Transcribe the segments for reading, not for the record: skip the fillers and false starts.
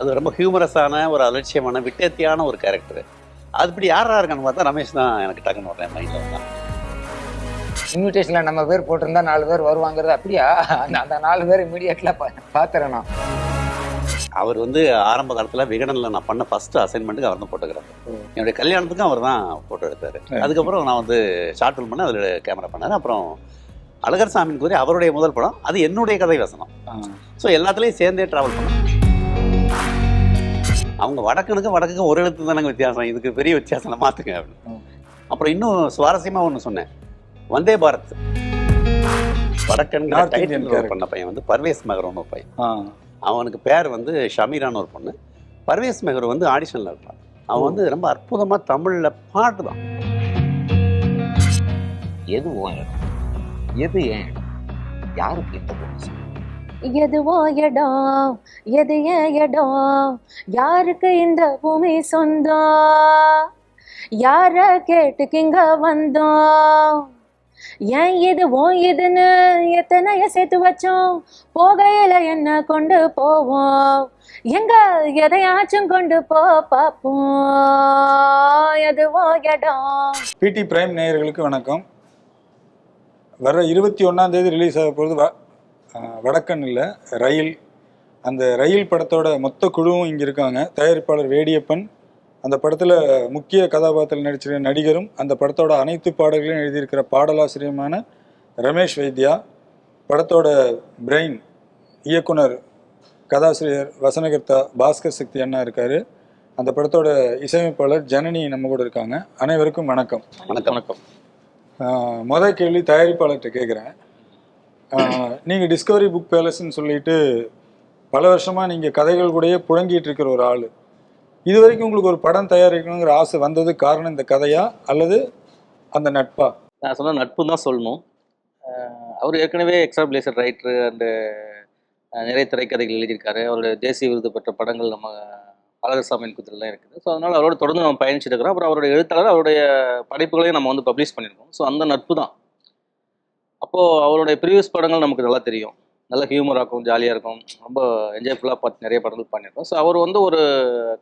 அது ரொம்ப ஹியூமரஸான ஒரு அலட்சியமான விட்டேத்தியான ஒரு கேரக்டர். அதுபடி யாரா இருக்கான்னு பார்த்தா ரமேஷ் தான் எனக்கு டக்குன்னு வரேன் மைண்டில் வந்தான். இன்விடேஷன்ல நம்ம பேர் போட்டிருந்தா 4 பேர் வருவாங்கிறது அப்படியா? அந்த 4 பேர் இமீடியட்ல பாத்துறேன். அவர் வந்து ஆரம்ப காலத்தில் விகடனில் நான் பண்ண ஃபர்ஸ்ட் அசைன்மெண்ட்டுக்கு அவர் தான் ஃபோட்டோகிராஃபர். என்னுடைய கல்யாணத்துக்கும் அவர் தான் ஃபோட்டோ எடுத்தார். அதுக்கப்புறம் நான் வந்து ஷார்ட் ஃபில்ம் பண்ணேன், அதில் கேமரா பண்ணார். அப்புறம் அழகர் சாமியின் கூறி அவருடைய முதல் படம், அது என்னுடைய கதை வசனம். ஸோ எல்லாத்துலேயும் சேர்ந்தே ட்ராவல் பண்ணேன். அவங்க வடக்குக்கும் ஒரு எழுத்து தானங்க வித்தியாசம், இதுக்கு பெரிய வித்தியாசம் மாற்றுங்க அப்படின்னு. அப்புறம் இன்னும் சுவாரஸ்யமாக ஒன்று சொன்னேன், வந்தே பாரத் வடக்கன்கிற டைட்டில் பண்ண பையன் வந்து பர்வேஸ் மெஹ்ரோன்னு ஒரு பையன். அவனுக்கு பேர் வந்து ஷமீரான்னு ஒரு பொண்ணு. பர்வேஸ் மெஹ்ரோ வந்து ஆடிஷனில் இருப்பான். அவன் வந்து ரொம்ப அற்புதமாக தமிழில் பாட்டு தான். எது ஓன் இடம், எது ஏன் இடம், யாருக்கு எந்த பொண்ணு, எதுவோ இடம், எது ஏன் இடம், யாருக்கு இந்த பூமி சொந்தம், யார கேட்டுக்கிங்க வந்தோம், ஏன் இது ஓ இதுன்னு எத்தனைய சேர்த்து வச்சோம், போகையில என்ன கொண்டு போவோம், எங்க எதையாச்சும் கொண்டு பார்ப்போம், எதுவோ இடம். பிடி பிரைம் நேயர்களுக்கு வணக்கம். வர 21ஆம் தேதி ரிலீஸ் ஆக போகிறது வடக்கன் இல்லை ரயில். அந்த ரயில் படத்தோட மொத்த குழுவும் இங்கே இருக்காங்க. தயாரிப்பாளர் வேடியப்பன், அந்த படத்தில் முக்கிய கதாபாத்திரத்தில் நடிச்சிருக்கிற நடிகரும் அந்த படத்தோட அனைத்து பாடல்களையும் எழுதியிருக்கிற பாடலாசிரியமான ரமேஷ் வைத்யா, படத்தோட பிரெயின் இயக்குனர் கதாசிரியர் வசனகர்த்தா பாஸ்கர் சக்தி அண்ணா இருக்கார். அந்த படத்தோட இசையமைப்பாளர் ஜனனி நம்ம கூட இருக்காங்க. அனைவருக்கும் வணக்கம். வணக்கம். வணக்கம். மொதல் கேள்வி தயாரிப்பாளர்கிட்ட கேட்குறேன். நீங்கள் டிஸ்கவரி புக் பேலஸ்ன்னு சொல்லிட்டு பல வருஷமாக நீங்கள் கதைகள் கூடயே புழங்கிட்டு இருக்கிற ஒரு ஆள். இது வரைக்கும் உங்களுக்கு ஒரு படம் தயாரிக்கணுங்கிற ஆசை வந்தது காரணம் இந்த கதையா அல்லது அந்த நட்பா? நான் சொன்ன நட்பு தான் சொல்லணும். அவர் ஏற்கனவே எக்ஸ்ட்ரா பிளேசர் ரைட்டரு அண்டு நிறைய திரைக்கதைகள் எழுதியிருக்காரு. அவருடைய தேசிய விருது பெற்ற படங்கள் நம்ம அழகர் சாமியின் குதிரெலாம் இருக்குது. ஸோ அதனால் அவரோட தொடர்ந்து நம்ம பயணிச்சுட்டு இருக்கிறோம். அப்புறம் அவருடைய எழுத்தாளர், அவருடைய படைப்புகளையும் நம்ம வந்து பப்ளிஷ் பண்ணியிருக்கோம். ஸோ அந்த நட்பு தான். அப்போது அவருடைய ப்ரீவியஸ் படங்கள் நமக்கு நல்லா தெரியும், நல்ல ஹியூமராக இருக்கும், ஜாலியாக இருக்கும், ரொம்ப என்ஜாய்ஃபுல்லாக பார்த்து நிறைய படங்கள் பண்ணியிருக்கோம். ஸோ அவர் வந்து ஒரு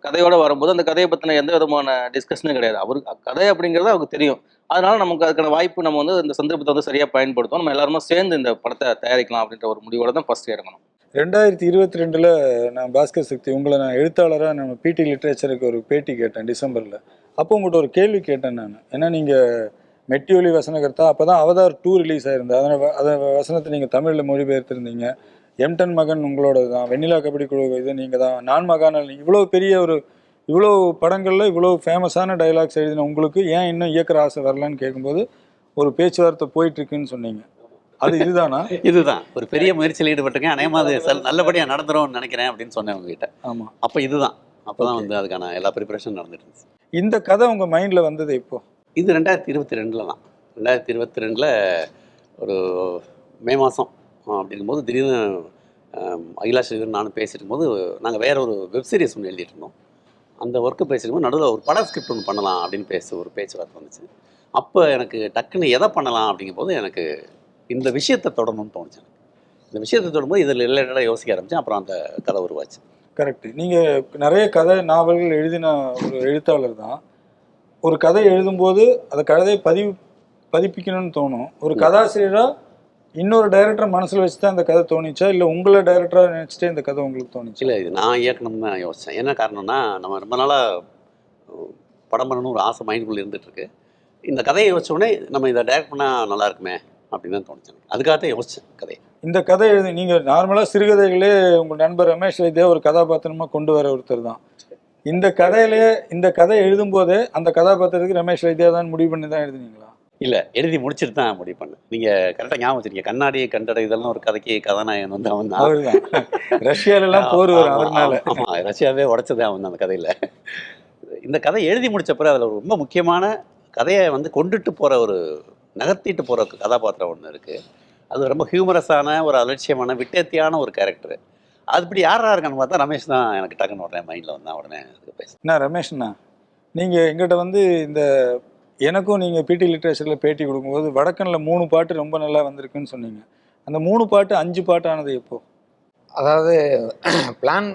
கதையோடு வரும்போது அந்த கதையை பற்றின எந்த விதமான டிஸ்கஷனும் கிடையாது. அவருக்கு கதை அப்படிங்கிறது அவருக்கு தெரியும். அதனால் நமக்கு அதுக்கான வாய்ப்பு நம்ம வந்து இந்த சந்தர்ப்பத்தை வந்து சரியாக பயன்படுத்தும். நம்ம எல்லாருமே சேர்ந்து இந்த படத்தை தயாரிக்கலாம் அப்படின்ற ஒரு முடிவோடு தான் ஃபஸ்ட்டு இறங்கணும். 2022 நான் பாஸ்கர் சக்தி உங்களை நான் எழுத்தாளராக நம்ம பிடி லிட்ரேச்சருக்கு ஒரு பேட்டி கேட்டேன் டிசம்பரில். அப்போ உங்கள்கிட்ட ஒரு கேள்வி கேட்டேன் நான். ஏன்னா நீங்கள் மெட்டியொலி வசனகர்த்தா, அப்போ தான் அவதார் 2 ரிலீஸ் ஆயிருந்தது. அதை வசனத்தை நீங்கள் தமிழில் மொழிபெயர்த்திருந்தீங்க. எம்டன் மகன் உங்களோட தான், வெண்ணிலா கபடி குழு இது நீங்கள் தான், நான் மகானால், இவ்வளோ பெரிய ஒரு இவ்வளோ படங்களில் இவ்வளோ ஃபேமஸான டைலாக்ஸ் எழுதின உங்களுக்கு ஏன் இன்னும் இயக்குற ஆசை வரலான்னு கேட்கும்போது ஒரு பேச்சுவார்த்தை போயிட்டுருக்குன்னு சொன்னீங்க. அது இதுதானா? இதுதான் ஒரு பெரிய முயற்சியில் ஈடுபட்டிருக்கேன். அநேகமாக அது நல்லபடியாக நடந்துரும்னு நினைக்கிறேன் அப்படின்னு சொன்னேன் உங்ககிட்ட. ஆமாம். அப்போ இதுதான், அப்போ தான் வந்து அதுக்கான எல்லா ப்ரிப்பரேஷன் நடந்துட்டு இருந்துச்சு. இந்த கதை உங்கள் மைண்டில் வந்தது இப்போ? இது 2022 தான். 2022 ஒரு மே மாதம் அப்படிங்கும்போது திடீர்னு அகிலா ஸ்ரீதர் நானும் பேசிட்டு போது நாங்கள் வேற ஒரு வெப்சீரிஸ் ஒன்று எழுதிட்டு இருந்தோம். அந்த ஒர்க்கு பேசிட்டு நடுவில் ஒரு பட ஸ்கிரிப்ட் ஒன்று பண்ணலாம் அப்படின்னு ஒரு பேச்சுவார்த்தை வந்துச்சு. அப்போ எனக்கு டக்குன்னு எதை பண்ணலாம் அப்படிங்கும்போது எனக்கு இந்த விஷயத்தை தொடரணும்னு தோணுச்சு. இந்த விஷயத்தை தொடரும்போது இதில் ரிலேட்டடாக யோசிக்க ஆரம்பித்தேன். அப்புறம் அந்த கதை உருவாச்சு. கரெக்டு. நீங்கள் நிறைய கதை நாவல்கள் எழுதின ஒரு எழுத்தாளர் தான். ஒரு கதை எழுதும்போது அந்த கதையை பதிப்பிக்கணும்னு தோணும். ஒரு கதாசிரியராக இன்னொரு டைரக்டர் மனசில் வச்சு தான் அந்த கதை தோணிச்சா, இல்லை உங்களை டைரக்டராக நினச்சிட்டே இந்த கதை உங்களுக்கு தோணுச்சு? இல்லை, இது நான் இயக்கணும்னு தான் யோசித்தேன். என்ன காரணம்னா, நம்ம ரொம்ப நாளாக படம் பண்ணணும்னு ஒரு ஆசை மைண்டுக்குள்ளே இருந்துகிட்ருக்கு. இந்த கதையை யோசிச்சோடனே நம்ம இதை டைரக்ட் பண்ணால் நல்லா இருக்குமே அப்படின்னு தான் தோணுச்சு. அதுக்காக தான் யோசித்தேன் கதையை. இந்த கதை எழுதி நீங்கள் நார்மலாக சிறுகதைகளே உங்கள் நண்பர் ரமேஷ் வைத்தியா ஒரு கதாபாத்திரமாக கொண்டு வர ஒருத்தர் தான். இந்த கதை எழுதும்போதே அந்த கதாபாத்திரத்துக்கு ரமேஷ் வைத்தியா தான் முடிவு பண்ணி தான் எழுதுனீங்களா? இல்லை, எழுதி முடிச்சுட்டு தான் முடிவு பண்ணேன். நீங்கள் கரெக்டாக ஞாபகம் வச்சுருக்கீங்க. கண்ணாடி கண்டடை இதெல்லாம் ஒரு கதைக்கு கதாநாயகன் வந்து அவன் தான். அவர் தான் ரஷ்யாலெல்லாம் போர் வரும் அவர்னால. ஆமாம், ரஷ்யாவே உடச்சதே அவன் தான் அந்த கதையில். இந்த கதை எழுதி முடித்த பிறகு அதில் ரொம்ப முக்கியமான கதையை வந்து கொண்டுட்டு போகிற ஒரு நகர்த்திட்டு போகிற கதாபாத்திரம் ஒன்று இருக்குது. அது ரொம்ப ஹியூமரஸான ஒரு அலட்சியமான விட்டேத்தியான ஒரு கேரக்டரு. அதுபடி யாரா இருக்கான்னு பார்த்தா ரமேஷ் தான் எனக்கு டக்குன்னு உடனே மைண்டில் வந்தான். உடனே பேசுகிறேன். என்ன ரமேஷ்ண்ணா, நீங்கள் எங்கிட்ட வந்து இந்த எனக்கும் நீங்கள் பிடி லிட்ரேச்சரில் பேட்டி கொடுக்கும்போது வடக்கனில் 3 பாட்டு ரொம்ப நல்லா வந்திருக்குன்னு சொன்னீங்க. அந்த 3 பாட்டு 5 பாட்டு ஆனது எப்போ? அதாவது பிளான்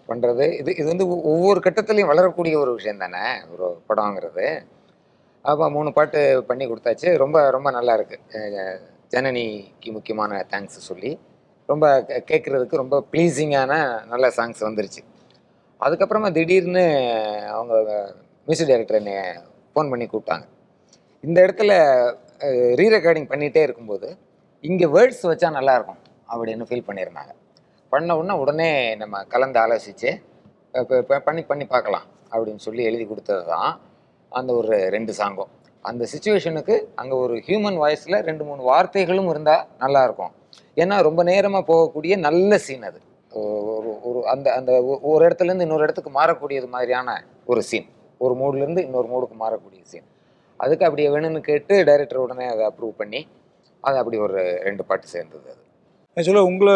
பண்ணுறது இது வந்து ஒவ்வொரு கட்டத்துலையும் வளரக்கூடிய ஒரு விஷயம் தானே ஒரு படங்கிறது. அப்போ 3 பாட்டு பண்ணி கொடுத்தாச்சு. ரொம்ப ரொம்ப நல்லா இருக்கு. ஜனனிக்கு முக்கியமான தேங்க்ஸ் சொல்லி ரொம்ப கேட்குறதுக்கு ரொம்ப ப்ளீஸிங்கான நல்ல சாங்ஸ் வந்துருச்சு. அதுக்கப்புறமா திடீர்னு அவங்க மியூசிக் டைரக்டர் என்னை ஃபோன் பண்ணி கூப்பிட்டாங்க. இந்த இடத்துல ரீ ரெக்கார்டிங் பண்ணிகிட்டே இருக்கும்போது இங்கே வேர்ட்ஸ் வச்சா நல்லாயிருக்கும் அப்படின்னு ஃபீல் பண்ணியிருந்தாங்க. பண்ண உடனே நம்ம கலந்து ஆலோசித்து பண்ணி பண்ணி பார்க்கலாம் அப்படின்னு சொல்லி எழுதி கொடுத்தது தான் அந்த ஒரு 2 சாங்கும். அந்த சுச்சுவேஷனுக்கு அங்கே ஒரு ஹியூமன் வாய்ஸில் 2-3 வார்த்தைகளும் இருந்தால் நல்லாயிருக்கும். ஏன்னா ரொம்ப நேரமாக போகக்கூடிய நல்ல சீன் அது. ஒரு ஒரு அந்த அந்த ஒரு இடத்துலேருந்து இன்னொரு இடத்துக்கு மாறக்கூடியது மாதிரியான ஒரு சீன். ஒரு மூட்லேருந்து இன்னொரு மூடுக்கு மாறக்கூடிய சீன். அதுக்கு அப்படியே வேணும்னு கேட்டு டைரக்டர் உடனே அதை அப்ரூவ் பண்ணி அது அப்படி ஒரு 2 பாட்டு சேர்ந்தது. அது ஆக்சுவலாக உங்களை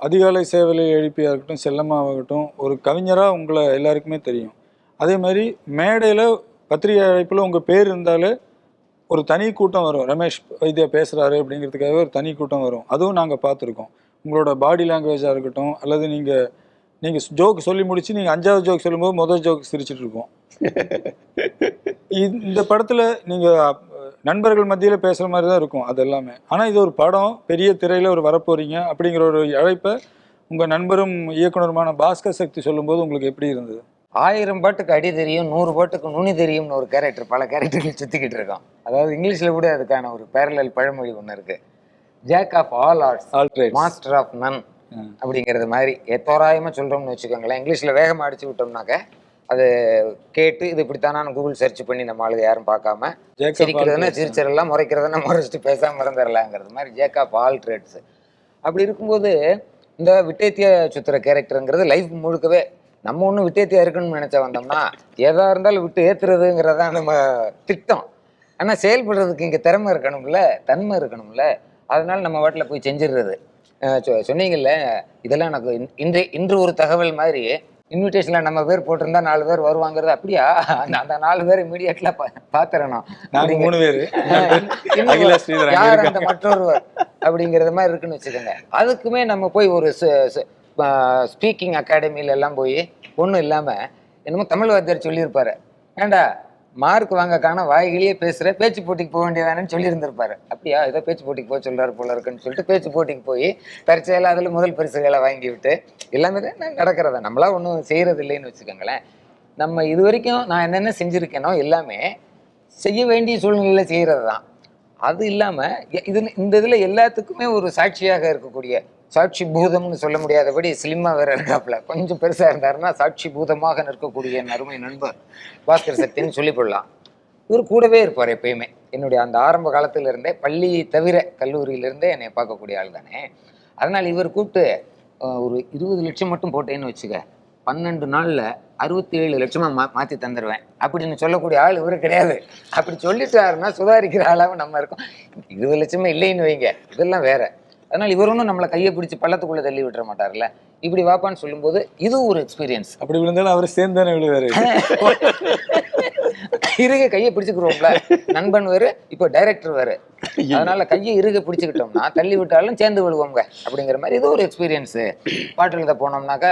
அதிகாலை சேவலை எழுப்பியாக இருக்கட்டும், செல்லம்மாவாகட்டும், ஒரு கவிஞராக உங்களை எல்லாருக்குமே தெரியும். அதே மாதிரி மேடையில் பத்திரிகை அழைப்பில் உங்கள் பேர் இருந்தாலே ஒரு தனி கூட்டம் வரும். ரமேஷ் வைத்தியா பேசுகிறாரு அப்படிங்கிறதுக்காகவே ஒரு தனி கூட்டம் வரும். அதுவும் நாங்கள் பார்த்துருக்கோம். உங்களோட பாடி லாங்குவேஜாக இருக்கட்டும், அல்லது நீங்கள் ஜோக் சொல்லி முடிச்சு நீங்கள் 5வது ஜோக் சொல்லும்போது முதல் ஜோக் சிரிச்சிட்டு இருப்போம். இந்த படத்தில் நீங்கள் நண்பர்கள் மத்தியில் பேசுகிற மாதிரி தான் இருக்கும் அது எல்லாமே. ஆனால் இது ஒரு படம், பெரிய திரையில் ஒரு வரப்போறீங்க அப்படிங்கிற ஒரு அழைப்பை உங்கள் நண்பரும் இயக்குனருமான பாஸ்கர் சக்தி சொல்லும்போது உங்களுக்கு எப்படி இருந்தது? 1000 பாட்டுக்கு அடி தெரியும், 100 பாட்டுக்கு நுனி தெரியும்னு ஒரு கேரக்டர் பல கேரக்டர்கள் சுற்றிக்கிட்டு இருக்கோம். அதாவது இங்கிலீஷில் கூட அதுக்கான ஒரு பேரலல் பழமொழி ஒன்று இருக்குது. Jack of all arts master of none அப்படிங்கிறது மாதிரி தோராயமாக சொல்கிறோம்னு வச்சுக்கோங்களேன். இங்கிலீஷில் வேகமாக அடிச்சு விட்டோம்னாக்க அது கேட்டு இது இப்படித்தானு கூகுள் சர்ச் பண்ணி நம்ம ஆளுங்க யாரும் பார்க்காம சிரிக்கிறதுனா சிரிச்சிடலாம், முறைக்கிறதுனா முறைச்சிட்டு பேசாமல் இருந்துடலாங்கிறது மாதிரி ஜேக் ஆஃப் ஆல் ட்ரேட்ஸ். அப்படி இருக்கும்போது இந்த விட்டேத்தியா சுத்துற கேரக்டருங்கிறது லைஃப் முழுக்கவே நம்ம ஒன்றும் விட்டேத்தியா இருக்குன்னு நினச்சா வந்தோம்னா எதாக இருந்தாலும் விட்டு ஏற்றுறதுங்கிறதான் நம்ம திட்டம். ஆனால் செயல்படுறதுக்கு இங்கே திறமை இருக்கணும்ல, தன்மை இருக்கணும்ல. அதனால நம்ம வாட்டில் போய் செஞ்சிடுறது. சொன்னீங்கல்ல, இதெல்லாம் எனக்கு இன்று ஒரு தகவல் மாதிரி இன்விடேஷனில் நம்ம பேர் போட்டிருந்தா 4 பேர் வருவாங்கிறது அப்படியா? அந்த 4 பேர் இமீடியட்லாம் பார்த்துறணும். யார் அந்த மற்றொருவர் அப்படிங்கிறது மாதிரி இருக்குன்னு வச்சுக்கோங்க. அதுக்குமே நம்ம போய் ஒரு ஸ்பீக்கிங் அகாடமியில எல்லாம் போய் ஒன்றும் இல்லாமல் என்னமோ தமிழ் வாத்தியார் சொல்லியிருப்பாரு, ஏண்டா மார்க் வாங்க காண வாய்கிலேயே பேசுகிற, பேச்சு போட்டிக்கு போக வேண்டியதானு சொல்லியிருந்திருப்பாரு. அப்படியா, ஏதோ பேச்சு போட்டிக்கு போக சொல்கிறாரு போல இருக்குன்னு சொல்லிட்டு பேச்சு போட்டிக்கு போய் பரிச்சையில் அதில் முதல் பரிசுகளை வாங்கி விட்டு எல்லாமே தான் நடக்கிறதா. நம்மளா ஒன்றும் செய்கிறது இல்லைன்னு வச்சுக்கோங்களேன். நம்ம இது வரைக்கும் நான் என்னென்ன செஞ்சுருக்கேனோ எல்லாமே செய்ய வேண்டிய சூழ்நிலையில் செய்கிறது தான். அது இல்லாமல் இந்த இதில் எல்லாத்துக்குமே ஒரு சாட்சியாக இருக்கக்கூடிய, சாட்சி பூதம்னு சொல்ல முடியாதபடி ஸ்லிம்மாக வேற இருக்காப்புல, கொஞ்சம் பெருசாக இருந்தாருன்னா சாட்சி பூதமாக நிற்கக்கூடிய என் அருமை நண்பர் பாஸ்கர் சக்தின்னு சொல்லி போடலாம். இவர் கூடவே இருப்பார் எப்பயுமே. என்னுடைய அந்த ஆரம்ப காலத்திலிருந்தே, பள்ளி தவிர கல்லூரியிலிருந்தே என்னை பார்க்கக்கூடிய ஆள் தானே. அதனால் இவர் கூப்பிட்டு ஒரு 20 லட்சம் மட்டும் போட்டேன்னு வச்சுக்க, 12 நாளில் 67 லட்சமாக மாற்றி தந்துடுவேன் அப்படின்னு சொல்லக்கூடிய ஆள் இவர் கிடையாது. அப்படி சொல்லிட்டாருன்னா சுதாரிக்கிற ஆளாக நம்ம இருக்கோம். 20 லட்சமே இல்லைன்னு வைங்க, இதெல்லாம் வேற. அதனால் இவர் ஒன்றும் நம்மளை கையை பிடிச்சி பள்ளத்துக்குள்ளே தள்ளி விட்டுற மாட்டார்ல. இப்படி வாப்பான்னு சொல்லும்போது இது ஒரு எக்ஸ்பீரியன்ஸ். அப்படி விழுந்தாலும் அவர் சேர்ந்தானே விழுவாரு. இறுக கையை பிடிச்சிக்கிறோம்ல, நண்பன் வேறு, இப்போ டைரக்டர் வேறு. அதனால கையை இறுக பிடிச்சிக்கிட்டோம்னா தள்ளி விட்டாலும் சேர்ந்து விழுவோங்க அப்படிங்கிற மாதிரி இது ஒரு எக்ஸ்பீரியன்ஸு. பாட்டு எழுத போனோம்னாக்கா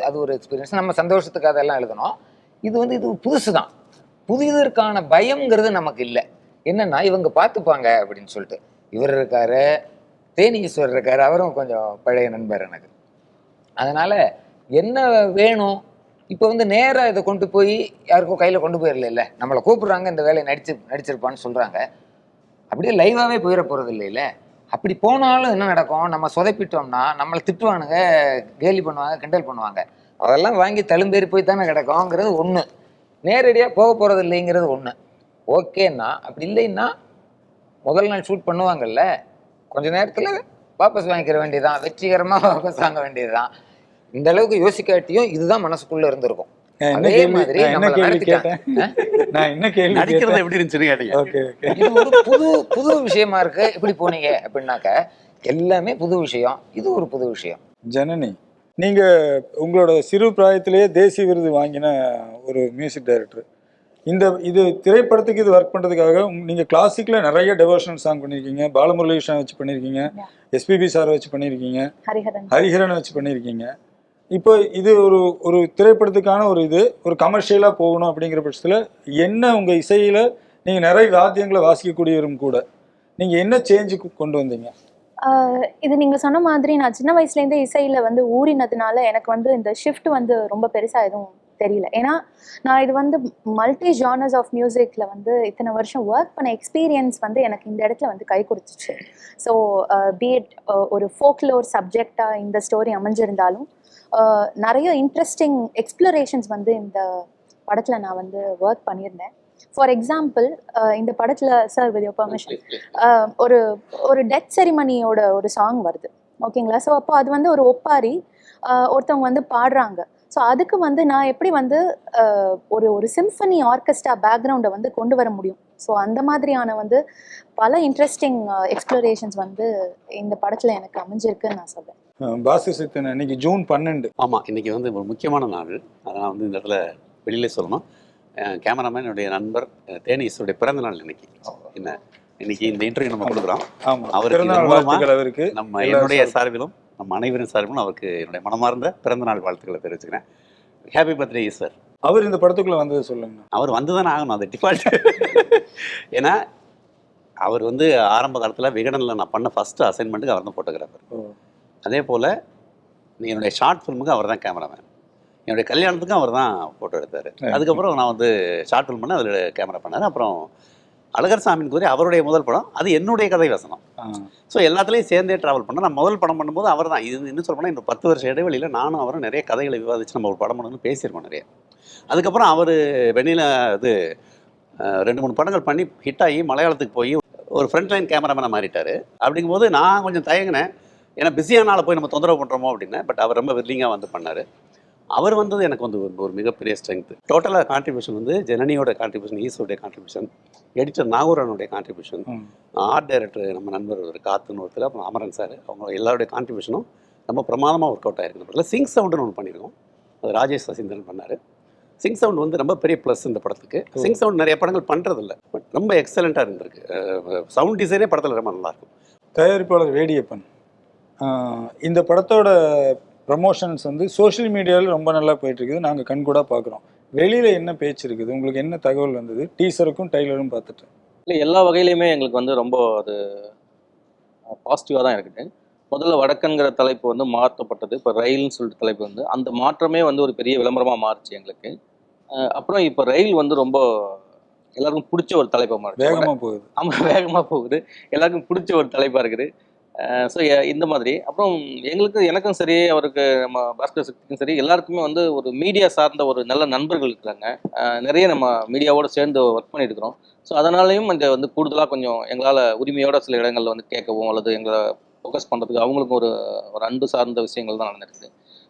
அது ஒரு எக்ஸ்பீரியன்ஸ். நம்ம சந்தோஷத்துக்கு அதெல்லாம் எழுதணும். இது புதுசு தான். புதிதற்கான பயம்ங்கிறது நமக்கு இல்லை. என்னன்னா இவங்க பார்த்துப்பாங்க அப்படின்னு சொல்லிட்டு. இவர் இருக்காரு, தேனீஸ்வரர் இருக்காரு, அவரும் கொஞ்சம் பழைய நண்பர் எனக்கு. அதனால என்ன வேணும் இப்போ நேராக இதை கொண்டு போய் யாருக்கும் கையில் கொண்டு போயிடல. நம்மளை கூப்பிடுறாங்க, இந்த வேலையை நடிச்சிருப்பான்னு சொல்கிறாங்க. அப்படியே லைவாகவே போயிட போகிறது இல்லைல்ல. அப்படி போனாலும் என்ன நடக்கும், நம்ம சொதப்பிட்டோம்னா நம்மளை திட்டுவானுங்க, கேலி பண்ணுவாங்க, கிண்டல் பண்ணுவாங்க. அதெல்லாம் வாங்கி தழும்பேறி போய் தானே கிடக்கும்ங்கிறது ஒன்று. நேரடியாக போக போகிறது இல்லைங்கிறது ஒன்று. ஓகேன்னா அப்படி இல்லைன்னா முதல் நாள் ஷூட் பண்ணுவாங்கல்ல, கொஞ்ச நேரத்தில் வாபஸ் வாங்கிக்கிற வேண்டியதுதான், வெற்றிகரமாக வாபஸ் வாங்க வேண்டியதுதான். இந்த அளவுக்கு யோசிக்காட்டியும் இதுதான் மனசுக்குள்ள இருந்திருக்கும். அதே மாதிரி இது ஒரு புது விஷயமா இருக்கு. எப்படி போனீங்க அப்படின்னாக்க எல்லாமே புது விஷயம், இது ஒரு புது விஷயம். ஜனனி, நீங்க உங்களோட சிறு பிராயத்திலேயே தேசிய விருது வாங்கின ஒரு மியூசிக் டைரக்டர். இது திரைப்படத்துக்கு இது ஒர்க் பண்ணுறதுக்காக நீங்கள் கிளாசிக்கில் நிறைய டெவோஷனல் சாங் பண்ணியிருக்கீங்க, பாலமுரளி கிருஷ்ணா வச்சு பண்ணியிருக்கீங்க, எஸ்பிபி சார் வச்சு பண்ணியிருக்கீங்க, ஹரிஹரனை வச்சு பண்ணியிருக்கீங்க. இப்போ இது ஒரு திரைப்படத்துக்கான ஒரு கமர்ஷியலாக போகணும் அப்படிங்கிற பட்சத்தில் என்ன உங்கள் இசையில் நீங்கள் நிறைய வாத்தியங்களை வாசிக்கக்கூடியவரும் கூட நீங்கள் என்ன சேஞ்சுக்கு கொண்டு வந்தீங்க? இது நீங்கள் சொன்ன மாதிரி நான் சின்ன வயசுலேருந்தே இசையில் வந்து ஊறினதுனால எனக்கு வந்து இந்த ஷிஃப்ட் வந்து ரொம்ப பெருசாக எதுவும் தெரியல. ஏன்னா நான் இது வந்து மல்டி ஜானர்ஸ் ஆஃப் மியூசிக்கில் வந்து இத்தனை வருஷம் ஒர்க் பண்ண எக்ஸ்பீரியன்ஸ் வந்து எனக்கு இந்த இடத்துல வந்து கை கொடுத்துச்சு. ஸோ பிஎட் ஒரு ஃபோக்லோர் சப்ஜெக்டாக இந்த ஸ்டோரி அமைஞ்சிருந்தாலும் நிறைய இன்ட்ரெஸ்டிங் எக்ஸ்ப்ளரேஷன்ஸ் வந்து இந்த படத்தில் நான் வந்து ஒர்க் பண்ணியிருந்தேன். ஃபார் எக்ஸாம்பிள் இந்த படத்தில் சார் வித் யோர் பர்மிஷன் ஒரு ஒரு டெத் செரிமனியோட ஒரு சாங் வருது, ஓகேங்களா? ஸோ அப்போ அது வந்து ஒரு ஒப்பாரி ஒருத்தவங்க வந்து பாடுறாங்க. ஸோ அதுக்கு வந்து நான் எப்படி வந்து ஒரு சிம்ஃபனி ஆர்கெஸ்ட்ரா பேக்ரவுண்டை வந்து கொண்டு வர முடியும்? ஸோ அந்த மாதிரியான வந்து பல இன்ட்ரெஸ்டிங் எக்ஸ்ப்ளரேஷன்ஸ் வந்து இந்த படத்தில் எனக்கு அமைஞ்சிருக்குன்னு நான் சொல்கிறேன். பாஸ்கர் சித்தன், இன்னைக்கு ஜூன் 12. ஆமாம், இன்றைக்கி வந்து ஒரு முக்கியமான நாள். அதனால் வந்து இந்த இடத்துல வெளியிலே சொல்லணும். கேமராமேன் என்னுடைய நண்பர் தேனீஸுடைய பிறந்த நாள் இன்னைக்கு. என்ன இன்னைக்கு இந்த இன்டர்வியூ நம்ம கொடுக்குறோம். அவருக்கு நம்ம என்னுடைய சார்பிலும் நம்ம அனைவரின் சார்பிலும் அவருக்கு என்னுடைய மனமார்ந்த பிறந்த நாள் வாழ்த்துக்களை தெரிவிச்சுக்கிறேன். Happy birthday sir. அவர் இந்த படத்துக்குள்ளே வந்தது சொல்லுங்க. அவர் வந்து தானே ஆகணும், அது டிஃபால்ட். ஏன்னா அவர் வந்து ஆரம்ப காலத்தில் விகடனில் நான் பண்ண ஃபஸ்ட்டு அசைன்மெண்ட்டுக்கு அவர் தான் ஃபோட்டோகிராஃபர். அதே போல் என்னுடைய ஷார்ட் ஃபிலிமுக்கு அவர் தான் கேமராமேன். என்னுடைய கல்யாணத்துக்கும் அவர் தான் ஃபோட்டோ எடுத்தார். அதுக்கப்புறம் நான் வந்து ஷார்ட் ஃபிலிம் பண்ண அதில் கேமரா பண்ணார். அப்புறம் அழகர் சாமின்னு கூறி அவருடைய முதல் படம், அது என்னுடைய கதை வசனம். ஸோ எல்லாத்துலேயும் சேர்ந்தே ட்ராவல் பண்ண நான் முதல் படம் பண்ணும்போது அவர் தான். இது இன்னும் சொல்ல போனால் இந்த 10 வருஷம் இடைவெளியில் நானும் அவரும் நிறைய கதைகளை விவாதித்து நம்ம ஒரு படம் பண்ணணும்னு பேசியிருக்கோம் நிறைய. அதுக்கப்புறம் அவர் வெளியில் இது 2-3 படங்கள் பண்ணி ஹிட் ஆகி மலையாளத்துக்கு போய் ஒரு ஃப்ரண்ட் லைன் கேமராமேனாக மாறிட்டார். அப்படிங்கும்போது நான் கொஞ்சம் தயங்கினேன், ஏன்னா பிஸியான நாளை போய் நம்ம தொந்தரவு பண்ணுறோமோ அப்படின்னு. பட் அவர் ரொம்ப வில்லிங்காக வந்து பண்ணார். அவர் வந்தது எனக்கு வந்து ஒரு மிகப்பெரிய ஸ்ட்ரென்த்து. டோட்டலாக கான்ட்ரிபியூஷன் வந்து ஜனனியோட கான்ட்ரிபியூஷன், ஈஸோடைய கான்ட்ரிபியூஷன், எடிட்டர் நாகூரனுடைய கான்ட்ரிபியூஷன், ஆர்ட் டைரக்டர் நம்ம நண்பர் ஒரு காத்துன்னு ஒருத்தர், அப்புறம் அமரன் சார், அவங்க எல்லாருடைய கான்ட்ரிபியூஷனும் ரொம்ப பிரமாதமாக ஒர்க் அவுட் ஆகிருக்கு. படத்தில் சிங் சவுண்டுன்னு ஒன்று பண்ணியிருக்கோம், அது ராஜேஷ் சசீந்திரன் பண்ணார். சிங் சவுண்ட் வந்து ரொம்ப பெரிய ப்ளஸ் இந்த படத்துக்கு. சிங் சவுண்ட் நிறைய படங்கள் பண்ணுறதில்ல, பட் ரொம்ப எக்ஸலண்ட்டாக இருந்திருக்கு. சவுண்ட் டிசைனே படத்தில் ரொம்ப நல்லாயிருக்கும். தயாரிப்பாளர் வேடியப்பன், இந்த படத்தோட ப்ரமோஷன்ஸ் வந்து சோஷியல் மீடியாவில் ரொம்ப நல்லா போயிட்டுருக்குது, நாங்கள் கண்கூடாக பார்க்குறோம். வெளியில் என்ன பேச்சு இருக்குது, உங்களுக்கு என்ன தகவல் வந்தது டீசருக்கும் டைலரும் பார்த்துட்டு? இல்லை, எல்லா வகையிலையுமே எங்களுக்கு வந்து ரொம்ப அது பாசிட்டிவாக தான் இருக்குது. முதல்ல வடக்கன்கிற தலைப்பு வந்து மாற்றப்பட்டது, இப்போ ரயில்னு சொல்லிட்டு தலைப்பு வந்து அந்த மாற்றமே வந்து ஒரு பெரிய விளம்பரமாக மாறுச்சு எங்களுக்கு. அப்புறம் இப்போ ரயில் வந்து ரொம்ப எல்லாருக்கும் பிடிச்ச ஒரு தலைப்பாக மாறுச்சு. வேகமாக போகுது. ஆமாம், வேகமாக போகுது, எல்லாருக்கும் பிடிச்ச ஒரு தலைப்பாக இருக்குது. ஸோ இந்த மாதிரி அப்புறம் எனக்கும் சரி, அவருக்கு நம்ம பாஸ்கர் சக்திக்கும் சரி, எல்லாருக்குமே வந்து ஒரு மீடியா சார்ந்த ஒரு நல்ல நண்பர்கள் இருக்கிறாங்க. நிறைய நம்ம மீடியாவோடு சேர்ந்து ஒர்க் பண்ணிட்டு இருக்கிறோம். ஸோ அதனாலையும் இங்கே வந்து கூடுதலாக கொஞ்சம் எங்களால் உரிமையோட சில இடங்களில் வந்து கேட்கவும் அல்லது எங்களை ஃபோக்கஸ் பண்ணுறதுக்கு அவங்களுக்கும் ஒரு அன்பு சார்ந்த விஷயங்கள் தான் நடந்துருக்குது.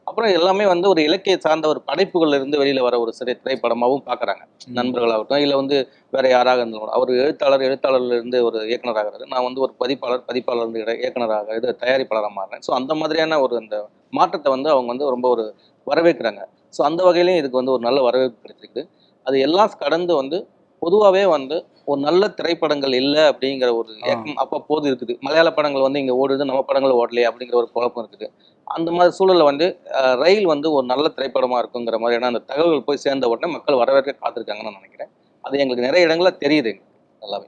அப்புறம் எல்லாமே வந்து ஒரு இலக்கிய சார்ந்த ஒரு படைப்புகள் இருந்து வெளியில் வர ஒரு சிறிய திரைப்படமாகவும் பார்க்குறாங்க நண்பர்களாகட்டும், இல்லை வந்து வேற யாராக இருந்தாலும். அவர் எழுத்தாளர்லேருந்து ஒரு இயக்குனராகிறாரு, நான் வந்து ஒரு பதிப்பாளர் இயக்குனராக இது தயாரிப்பாளராக மாறுறேன். ஸோ அந்த மாதிரியான ஒரு அந்த மாற்றத்தை வந்து அவங்க வந்து ரொம்ப ஒரு வரவேற்கிறாங்க. ஸோ அந்த வகையிலையும் இதுக்கு வந்து ஒரு நல்ல வரவேற்பு கிடைச்சிருக்குது. அது எல்லாம் கடந்து வந்து பொதுவாகவே வந்து ஒரு நல்ல திரைப்படங்கள் இல்லை அப்படிங்கிற ஒரு ஏக்கம் அப்பப்போது இருக்குது. மலையாள படங்கள் வந்து இங்கே ஓடுது, நம்ம படங்கள் ஓடலையே அப்படிங்கிற ஒரு குழப்பம் இருக்குது. அந்த மாதிரி சூழலில் வந்து ரயில் வந்து ஒரு நல்ல திரைப்படமாக இருக்குங்கிற மாதிரியான அந்த தகவல்கள் போய் சேர்ந்த உடனே மக்கள் வரவேற்க காத்திருக்காங்கன்னு நான் நினைக்கிறேன். அது எங்களுக்கு நிறைய இடங்களில் தெரியுது நல்லாவே.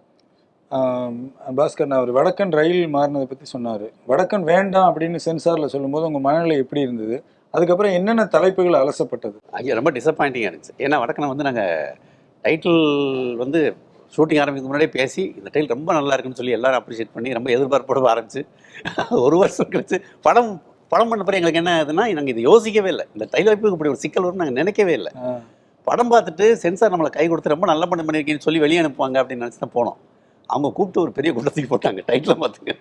பாஸ்கர், நான் ஒரு வடக்கன் ரயில் மாறினதை பற்றி சொன்னார். வடக்கன் வேண்டாம் அப்படின்னு சென்சாரில் சொல்லும்போது உங்கள் மனநிலை எப்படி இருந்தது? அதுக்கப்புறம் என்னென்ன தலைப்புகள் அலசப்பட்டது? ஐயா, ரொம்ப டிசப்பாயிண்டிங்காக இருந்துச்சு. ஏன்னா வடக்கனை வந்து நாங்கள் டைட்டில் வந்து ஷூட்டிங் ஆரம்பிக்கு முன்னாடியே பேசி இந்த டைட்டில் ரொம்ப நல்லா இருக்குன்னு சொல்லி எல்லாரும் அப்ரிஷியேட் பண்ணி ரொம்ப எதிர்பார்ப்போட ஆரம்பிச்சு 1 வருஷம் கழிச்சு படம் பண்ண பிறகு எங்களுக்கு என்ன ஆகுதுன்னா, நாங்கள் இதை யோசிக்கவே இல்லை. இந்த டைட்டிலுக்கு இப்படி ஒரு சிக்கல் வரும்னு நாங்கள் நினைக்கவே இல்லை. படம் பார்த்துட்டு சென்சார் நம்மளை கை கொடுத்து ரொம்ப நல்ல படம் பண்ணியிருக்கேன்னு சொல்லி வெளியே அனுப்புவாங்க அப்படின்னு நினச்சி தான் போனோம். அவங்க கூப்பிட்டு ஒரு பெரிய கூட்டத்துக்கு போட்டாங்க. டைட்டில் பார்த்துங்க,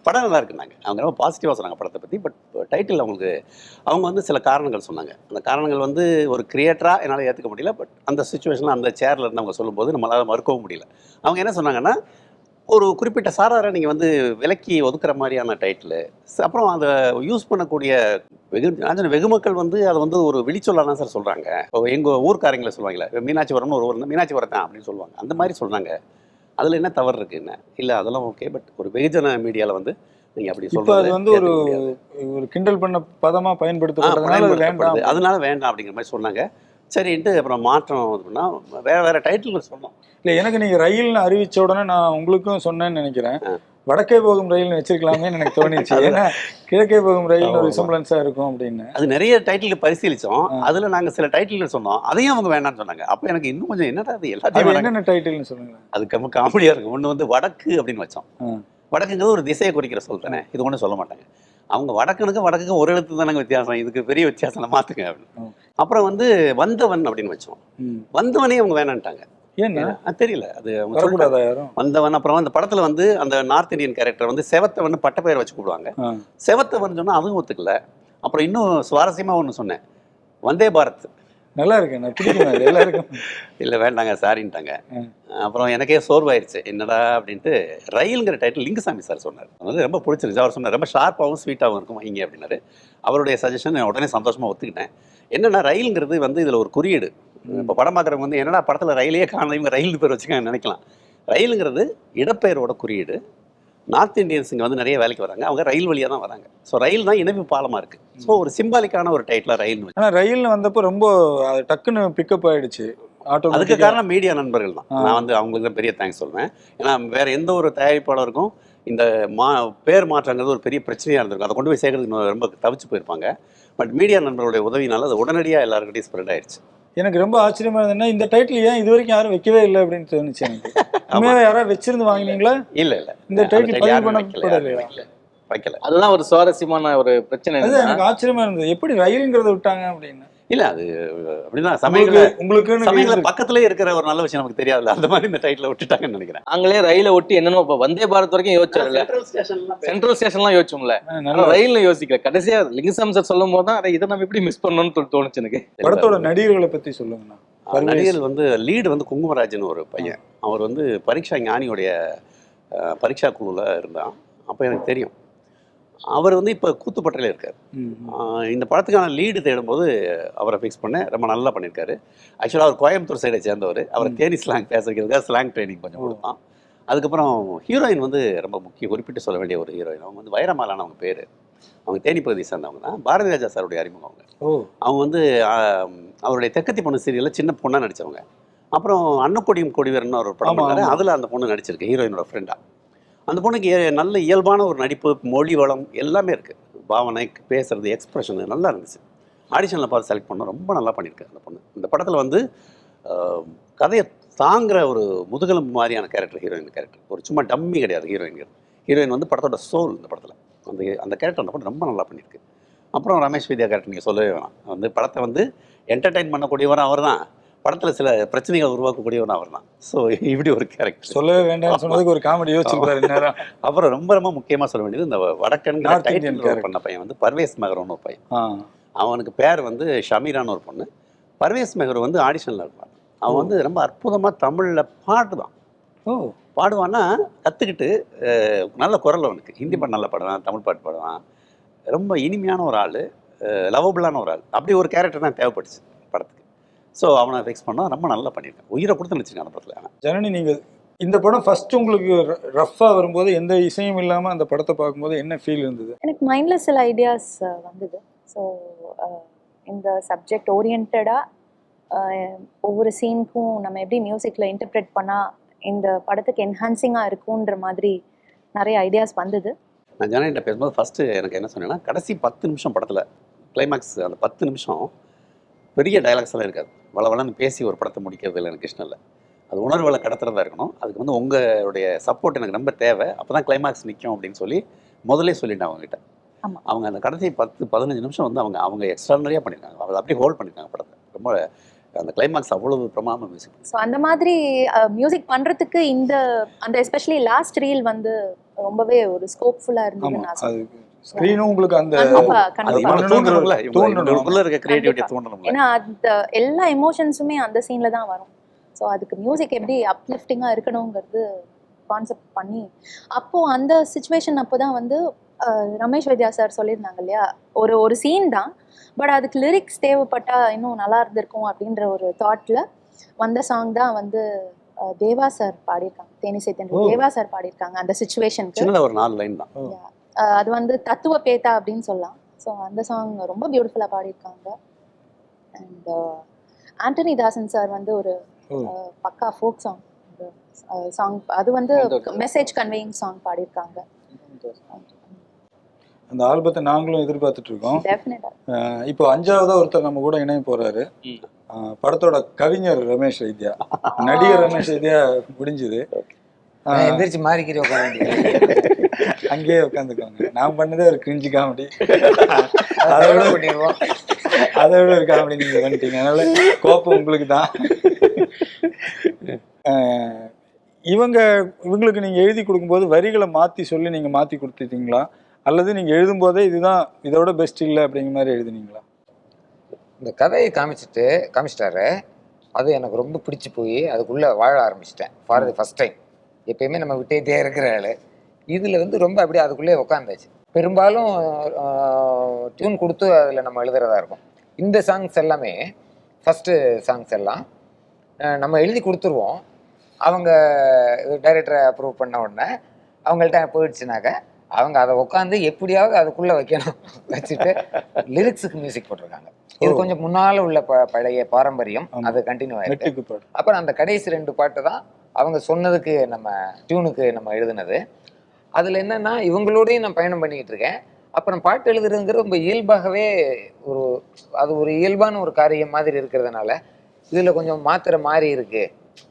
படம் நல்லா இருக்குனாங்க. அவங்க ரொம்ப பாசிட்டிவாக சொன்னாங்க படத்தை பற்றி. பட் டைட்டில் அவங்க வந்து சில காரணங்கள் சொன்னாங்க. அந்த காரணங்கள் வந்து ஒரு கிரியேட்டராக என்னால் ஏற்றுக்க முடியல. பட் அந்த சுச்சுவேஷனில் அந்த சேரில் இருந்து அவங்க சொல்லும்போது நம்மளால் மறுக்கவும் முடியல. அவங்க என்ன சொன்னாங்கன்னா, ஒரு குறிப்பிட்ட சாராரை நீங்கள் வந்து விலக்கி ஒதுக்குற மாதிரியான டைட்டில். அப்புறம் அதை யூஸ் பண்ணக்கூடிய வெகு மக்கள் வந்து அதை வந்து ஒரு விழிச்சொல்லாம் தான் சார் சொல்கிறாங்க. இப்போ எங்கள் ஊர்க்காரங்களை சொல்லுவாங்களே, மீனாட்சிபுரம்னு ஒரு ஊர் இருந்தால் மீனாட்சிபுரம் தான் அப்படின்னு சொல்லுவாங்க. அந்த மாதிரி சொல்கிறாங்க. அதில் என்ன தவறு இருக்குது? என்ன இல்லை, அதெல்லாம் ஓகே. பட் ஒரு வெகுஜன மீடியாவில் வந்து நீங்கள் அப்படி இப்போ அது வந்து ஒரு சொல்கிறது ஒரு கிண்டல் பண்ண பதமா பயன்படுத்தப்பட்டதுனால அது வேண்டாம். அதனால வேண்டாம் அப்படிங்கிற மாதிரி சொன்னாங்க. சரின்ட்டு அப்புறம் மாற்றம் அப்படின்னா வேற டைட்டில் சொன்னோம். இல்லை, எனக்கு நீங்கள் ரயில்னு அறிவிச்ச உடனே நான் உங்களுக்கும் சொன்னேன்னு நினைக்கிறேன். வடக்கே போகும் ரயில்னு வச்சிருக்கலாமேன்னு எனக்கு தோணிச்சு. ஏன்னா கிழக்கே போகும் ரயில் ஒரு ரிசம்பிளன்ஸாக இருக்கும் அப்படின்னு. அது நிறைய டைட்டில் பரிசீலித்தோம். அதில் நாங்கள் சில டைட்டில் சொன்னோம், அதையும் அவங்க வேண்டாம்னு சொன்னாங்க. அப்போ எனக்கு இன்னும் கொஞ்சம் என்னடா அது எல்லாத்தையும் என்னென்ன டைட்டில்னு சொல்லுங்க. அது காமெடியாக இருக்கும். ஒன்று வந்து வடக்கு அப்படின்னு வச்சோம். வடக்குங்கிறது ஒரு திசையை குறிக்கிற சொல் தானே, இது ஒன்றும் சொல்ல மாட்டாங்க. அவங்க வடக்குக்கும் ஒரு எழுத்து தானங்க வித்தியாசம், இதுக்கு பெரிய வித்தியாசம் மாற்றுங்க அப்படின்னு. அப்புறம் வந்து வந்தவன் அப்படின்னு வச்சோம். வந்தவனே அவங்க வேணான்ட்டாங்க. ஏன்னா தெரியல, அது அவங்க சொல்லக்கூடாதா யாரும். வந்தவன். அப்புறம் அந்த படத்துல வந்து அந்த நார்த் இந்தியன் கேரக்டர் வந்து செவத்தவன் பட்டப்பெயர் வச்சு கூப்பிடுவாங்க. செவத்தவன் சொன்னா அதுவும் ஒத்துக்கல. அப்புறம் இன்னும் சுவாரஸ்யமா ஒன்று சொன்னேன், வந்தே பாரத். நல்லா இருக்கு, நான் பிடிக்கும் எல்லாருக்கும். இல்லை வேண்டாங்க சாரின்ட்டாங்க. அப்புறம் எனக்கே சோர்வாயிருச்சு, என்னடா அப்படின்ட்டு ரயில்ங்கிற டைட்டில் லிங்குசாமி சார் சொன்னார். அது வந்து ரொம்ப பிடிச்சிருச்சு. அவர் சொன்னார் ரொம்ப ஷார்ப்பாகவும் ஸ்வீட்டாகவும் இருக்கும் வைங்க அப்படின்னாரு. அவருடைய சஜஷன் உடனே சந்தோஷமாக ஒத்துக்கிட்டேன். என்னென்னா ரயிலுங்கிறது வந்து இதில் ஒரு குறியீடு. இப்போ படம் பார்க்குறவங்க வந்து என்னடா படத்தில் ரயிலையே காண, இவங்க ரயில் பேர் வச்சுக்க நினைக்கலாம். ரயிலுங்கிறது இடப்பெயரோட குறியீடு. நார்த் இந்தியன்ஸ் இங்கே வந்து நிறைய வேலைக்கு வராங்க, அவங்க ரயில் வழியாக தான் வராங்க. ஸோ ரயில் தான் இணைப்பு பாலமாக இருக்குது. ஸோ ஒரு சிம்பாலிக்கான ஒரு டைட்டிலாக ரயில். ஆனால் ரயில்னு வந்தப்போ ரொம்ப டக்குன்னு பிக்கப் ஆகிடுச்சு. அதுக்கு காரணம் மீடியா நண்பர்கள் தான். நான் வந்து அவங்களுக்கு தான் பெரிய தேங்க்ஸ் சொல்வேன். ஏன்னா வேறு எந்த ஒரு தயாரிப்பாளருக்கும் இந்த பேர் மாற்றங்கிறது ஒரு பெரிய பிரச்சனையாக இருந்திருக்கும். அதை கொண்டு போய் சேர்க்கறதுக்கு ரொம்ப தவிச்சு போயிருப்பாங்க. பட் மீடியா நண்பர்களுடைய உதவினால அது உடனடியாக எல்லாருக்கிட்டையும் ஸ்ப்ரெட் ஆயிடுச்சு. எனக்கு ரொம்ப ஆச்சரியமா இருந்ததுன்னா இந்த டைட்டில் ஏன் இது வரைக்கும் யாரும் வைக்கவே இல்லை அப்படின்னு தோணுச்சு எனக்கு. உண்மையாக யாராவது வச்சிருந்து வாங்கினீங்களா? இல்லை, இந்த டைட்டில் பதிவு பண்ணப்படலையா? வைக்கல. அதுதான் ஒரு சுவாரஸ்யமான ஒரு பிரச்சனை. அது எனக்கு ஆச்சரியமா இருந்தது, எப்படி ரயிலுங்கிறத விட்டாங்க அப்படின்னு. இல்லை, அது அப்படிதான் சமயங்களில் பக்கத்துலேயே இருக்கிற ஒரு நல்ல விஷயம் நமக்கு தெரியாதுல்ல, அந்த மாதிரி இந்த டைட்டில் விட்டுட்டாங்கன்னு நினைக்கிறேன். நாங்களே ரயிலை ஒட்டி என்னென்ன இப்போ வந்தே பாரத் வரைக்கும் யோசிச்சார்ல, சென்ட்ரல் ஸ்டேஷன்லாம் யோசிச்சோம்ல, ரயில்னு யோசிக்கல. கடைசியா லிங்குசாமி சார் சொல்லும் போது தான் இதை நம்ம எப்படி மிஸ் பண்ணணும்னு தோணுச்சு எனக்கு. படத்தோட நடிகர்களை பற்றி சொல்லுங்கண்ணா. நடிகர் வந்து லீடு வந்து குங்குமராஜன் ஒரு பையன். அவர் வந்து பரீட்சா ஞானியோடைய பரீட்சா குழுவில் இருந்தான். அப்போ எனக்கு தெரியும். அவர் வந்து இப்போ கூத்துப்பட்டையில் இருக்கார். இந்த படத்துக்கான லீடு தேடும்போது அவரை ஃபிக்ஸ் பண்ண ரொம்ப நல்லா பண்ணியிருக்காரு. ஆக்சுவலாக அவர் கோயம்புத்தூர் சைடை சேர்ந்தவர். அவரை தேனி ஸ்லாங் பேச வைக்கிறதுக்காக ஸ்லாங் ட்ரைனிங் கொஞ்சம் கொடுத்தான். அதுக்கப்புறம் ஹீரோயின் வந்து ரொம்ப குறிப்பிட்டு சொல்ல வேண்டிய ஒரு ஹீரோயின். அவங்க வந்து வைரமாலான அவங்க பேர். அவங்க தேனி பகுதியை சேர்ந்தவங்க தான். பாரதி ராஜா சாருடைய அறிமுகம் அவங்க. அவங்க வந்து அவருடைய தெக்கத்தி பொண்ணு சீரியலில் சின்ன பொண்ணாக நடித்தவங்க. அப்புறம் அன்னக்கொடியும் கொடிவேர்னு ஒரு படம் பண்ணாரு. அதில் அந்த பொண்ணு நடிச்சிருக்கு ஹீரோயினோட ஃப்ரெண்டாக. அந்த பொண்ணுக்கு நல்ல இயல்பான ஒரு நடிப்பு, மொழி வளம் எல்லாமே இருக்குது. பாவனை, பேசுறது, எக்ஸ்பிரஷனு நல்லா இருந்துச்சு. ஆடிஷனில் பார்த்து செலக்ட் பண்ணோம். ரொம்ப நல்லா பண்ணியிருக்கேன் அந்த பொண்ணு. இந்த படத்தில் வந்து கதையை தாங்குகிற ஒரு முதுகெலும்பு மாதிரியான கேரக்டர் ஹீரோயின் கேரக்டர். ஒரு சும்மா டம்மி கிடையாது ஹீரோயின். ஹீரோயின் வந்து படத்தோட சோல் இந்த படத்தில். அந்த கேரக்டர் அந்த படம் ரொம்ப நல்லா பண்ணியிருக்கு. அப்புறம் ரமேஷ் வித்யா கேரக்டர் நீங்கள் சொல்லவே வேணாம். வந்து படத்தை வந்து என்டர்டெயின் பண்ணக்கூடியவரும் அவர் தான், படத்தில் சில பிரச்சனைகள் உருவாக்கக்கூடியவரும் அவர் தான். ஸோ இப்படி ஒரு கேரக்டர் சொல்லவே வேண்டாம் சொன்னதுக்கு ஒரு காமெடி யோசிச்சுக்கிறாரு. அப்புறம் ரொம்ப ரொம்ப முக்கியமாக சொல்ல வேண்டியது இந்த வடக்கன் பண்ண பையன் வந்து பர்வேஸ் மெஹ்ரான்னு ஒரு பையன். அவனுக்கு பேர் வந்து ஷமீரான்னு ஒரு பொண்ணு. பர்வேஸ் மெஹ்ரா வந்து ஆடிஷனில் இருப்பான். அவன் வந்து ரொம்ப அற்புதமாக தமிழில் பாடுவான். பாடுவான்னா கற்றுக்கிட்டு நல்ல குரல் அவனுக்கு. ஹிந்தி பாட்டு நல்லா பாடுவான், தமிழ் பாட்டு பாடுவான். ரொம்ப இனிமையான ஒரு ஆள், லவபிளான ஒரு ஆள். அப்படி ஒரு கேரக்டர் தான் தேவைப்பட்டுச்சு படத்துக்கு. ஸோ அவனை ஃபிக்ஸ் பண்ணால் ரொம்ப நல்லா பண்ணியிருக்கேன். உயிரை கொடுத்து நினச்சிருக்கேன் அந்த படத்தில். ஜனனி, நீங்கள் இந்த படம் ஃபர்ஸ்ட் உங்களுக்கு ரஃப்பாக வரும்போது எந்த இசையும் இல்லாமல் அந்த படத்தை பார்க்கும்போது என்ன ஃபீல் இருந்தது? எனக்கு மைண்டில் சில ஐடியாஸ் வந்தது. ஸோ இந்த சப்ஜெக்ட் ஓரியன்டாக ஒவ்வொரு சீனுக்கும் நம்ம எப்படி மியூசிக்கில் இன்டர்பிரேட் பண்ணால் இந்த படத்துக்கு என்ஹான்சிங்காக இருக்குன்ற மாதிரி நிறைய ஐடியாஸ் வந்தது. நான் ஜனனிட்ட பேசும்போது ஃபஸ்ட்டு எனக்கு என்ன சொன்னேன்னா, கடைசி 10 நிமிஷம் படத்தில் கிளைமேக்ஸ், அந்த 10 நிமிஷம் பெரிய டைலாக்ஸ் எல்லாம் இருக்காது. வளவளன்னு பேசி ஒரு படத்தை முடிக்கிறது இல்லை எனக்கு இஷ்டம் இல்லை. அது உணர்வுகளை கடத்துறதா இருக்கணும். அதுக்கு வந்து உங்களுடைய சப்போர்ட் எனக்கு ரொம்ப தேவை. அப்போ தான் கிளைமேக்ஸ் நிற்கும் அப்படின்னு சொல்லி முதலே சொல்லிட்டேன் அவங்ககிட்ட. அவங்க அந்த கடைசி 10-15 நிமிஷம் வந்து அவங்க எக்ஸ்ட்ரானரியாக பண்ணியிருக்காங்க. அதை அப்படியே ஹோல்ட் பண்ணியிருக்காங்க படத்தை. ரொம்ப அந்த கிளைமாக்ஸ் அவ்வளவு பிரமாதமாக மியூசிக். ஸோ அந்த மாதிரி மியூசிக் பண்ணுறதுக்கு அந்த எஸ்பெஷலி லாஸ்ட் ரீல் வந்து ரொம்பவே ஒரு ஸ்கோப்ஃபுல்லாக இருந்ததுன்னு நான் சொல்லுவேன். ஸ்கிரீனும் உங்களுக்கு அந்த ஏன்னா அந்த எல்லா எமோஷன்ஸுமே அந்த சீனில் தான் வரும். ஸோ அதுக்கு மியூசிக் எப்படி அப்லிஃப்டிங்காக இருக்கணுங்கிறது கான்செப்ட் பண்ணி அப்போது அந்த சுச்சுவேஷன் அப்போ தான் வந்து ரமேஷ் வைத்யா சார் சொல்லியிருந்தாங்க இல்லையா, ஒரு ஒரு சீன் தான், பட் அதுக்கு லிரிக்ஸ் தேவைப்பட்டா இன்னும் நல்லா இருந்திருக்கும் அப்படின்ற ஒரு தாட்டில் வந்த சாங் தான் வந்து தேவா சார் பாடியிருக்காங்க. தேனிசை தென்றல் தேவா சார் பாடியிருக்காங்க அந்த சுச்சுவேஷனுக்கு. சின்னதாக ஒரு 4 லைன் தான். அது வந்து தத்துவ பேத்தா அப்படின்னு சொல்லலாம். ஸோ அந்த சாங் ரொம்ப பியூட்டிஃபுல்லாக பாடியிருக்காங்க. அண்ட் ஆண்டனி தாசன் சார் வந்து ஒரு பக்கா ஃபோக் சாங் சாங், அது வந்து மெசேஜ் கன்வேயிங் சாங் பாடியிருக்காங்க. அந்த ஆல்பத்தை நாங்களும் எதிர்பார்த்துட்டு இருக்கோம். டெஃபினட்டா. இப்போ 5ஆவதா ஒருத்தர் நம்ம கூட இணைய போறாரு. படத்தோட கவிஞர் ரமேஷ் வைத்யா, நடிகர் ரமேஷ் வைத்யா முடிஞ்சது. எந்திரிச்சு மாறிக்கிற உட்காந்து அங்கேயே உட்காந்துக்கோங்க. நான் பண்ணதே ஒரு கிரிஞ்சு காமெடி, பண்ணிடுவோம். அதை விட ஒரு காமெடி நீங்க பண்ணிட்டீங்க, அதனால கோப்பம் உங்களுக்கு தான். இவங்களுக்கு நீங்க எழுதி கொடுக்கும்போது வரிகளை மாத்தி சொல்லி நீங்க மாத்தி கொடுத்துட்டீங்களா, அல்லது நீங்க எழுதும் போதே இதுதான் இதோட பெஸ்ட் இல்லை அப்படிங்கிற மாதிரி எழுதுனீங்களா? இந்த கதையை காமிச்சிட்டாரு, அது எனக்கு ரொம்ப பிடிச்சி போய் அதுக்குள்ளே வாழ ஆரம்பிச்சிட்டேன் ஃபார் தி ஃபர்ஸ்ட் டைம். எப்பயுமே நம்ம விட்டே இருக்கிற ஆள் இதில் வந்து ரொம்ப அப்படியே அதுக்குள்ளே உட்காந்தாச்சு. பெரும்பாலும் டியூன் கொடுத்து அதில் நம்ம எழுதுறதா இருக்கும். இந்த சாங்ஸ் எல்லாமே ஃபஸ்ட்டு சாங்ஸ் எல்லாம் நம்ம எழுதி கொடுத்துருவோம். அவங்க டைரக்டரை அப்ரூவ் பண்ண உடனே அவங்கள்ட்ட போயிடுச்சுனாக்க அவங்க அதை உட்காந்து எப்படியாவது அதுக்குள்ளே வைக்கணும், வச்சுட்டு லிரிக்ஸுக்கு மியூசிக் போட்டிருக்காங்க. இது கொஞ்சம் முன்னால் உள்ள பழைய பாரம்பரியம், அது கண்டினியூ ஆயிருக்கு. அப்புறம் அந்த கடைசி 2 பாட்டு தான் அவங்க சொன்னதுக்கு நம்ம டியூனுக்கு நம்ம எழுதுனது. அதில் என்னன்னா இவங்களோடையும் நான் பயணம் பண்ணிக்கிட்டு இருக்கேன். அப்புறம் பாட்டு எழுதுறதுங்கிறது ரொம்ப இயல்பாகவே அது ஒரு இயல்பான ஒரு காரியம் மாதிரி இருக்கிறதுனால இதில் கொஞ்சம் மாத்திரை மாறி இருக்கு,